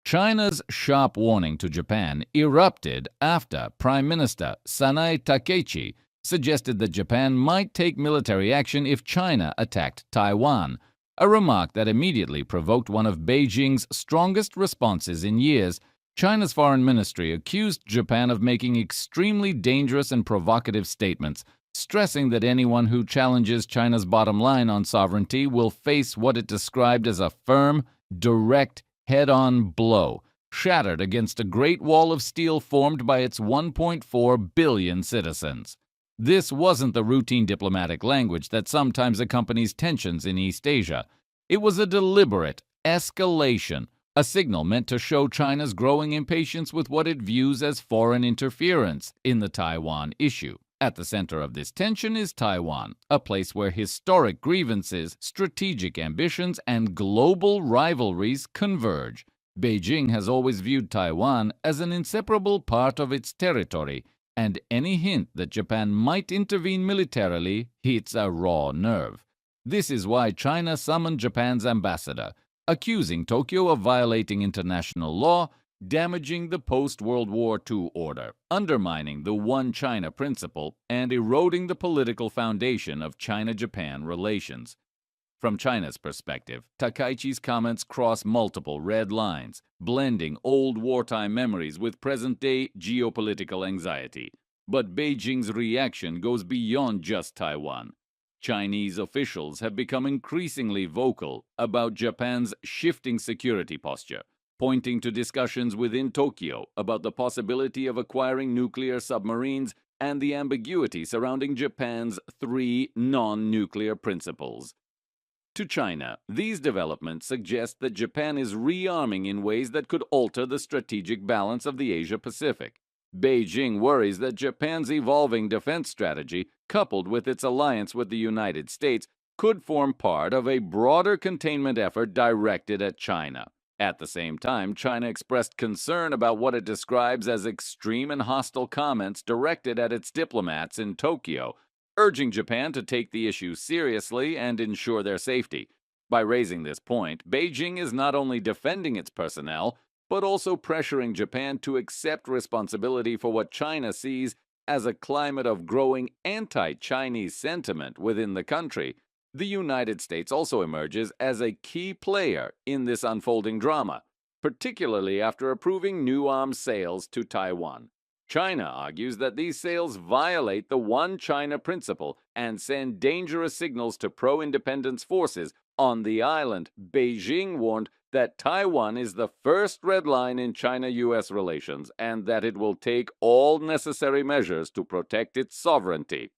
China's sharp warning to Japan erupted after Prime Minister Sanae Takaichi suggested that Japan might take military action if China attacked Taiwan, a remark that immediately provoked one of Beijing's strongest responses in years. China's foreign ministry accused Japan of making extremely dangerous and provocative statements, stressing that anyone who challenges China's bottom line on sovereignty will face what it described as a firm, direct, head-on blow, shattered against a great wall of steel formed by its 1.4 billion citizens. This wasn't the routine diplomatic language that sometimes accompanies tensions in East Asia. It was a deliberate escalation, a signal meant to show China's growing impatience with what it views as foreign interference in the Taiwan issue. At the center of this tension is Taiwan, a place where historic grievances, strategic ambitions, and global rivalries converge. Beijing has always viewed Taiwan as an inseparable part of its territory, and any hint that Japan might intervene militarily hits a raw nerve. This is why China summoned Japan's ambassador, accusing Tokyo of violating international law, damaging the post-World War II order, undermining the One China principle, and eroding the political foundation of China-Japan relations. From China's perspective, Takaichi's comments cross multiple red lines, blending old wartime memories with present-day geopolitical anxiety. But Beijing's reaction goes beyond just Taiwan. Chinese officials have become increasingly vocal about Japan's shifting security posture, pointing to discussions within Tokyo about the possibility of acquiring nuclear submarines and the ambiguity surrounding Japan's 3 non-nuclear principles. To China, these developments suggest that Japan is rearming in ways that could alter the strategic balance of the Asia-Pacific. Beijing worries that Japan's evolving defense strategy, coupled with its alliance with the United States, could form part of a broader containment effort directed at China. At the same time, China expressed concern about what it describes as extreme and hostile comments directed at its diplomats in Tokyo, urging Japan to take the issue seriously and ensure their safety. By raising this point, Beijing is not only defending its personnel, but also pressuring Japan to accept responsibility for what China sees as a climate of growing anti-Chinese sentiment within the country. The United States also emerges as a key player in this unfolding drama, particularly after approving new arms sales to Taiwan. China argues that these sales violate the One China principle and send dangerous signals to pro-independence forces on the island. Beijing warned that Taiwan is the first red line in China-US relations and that it will take all necessary measures to protect its sovereignty.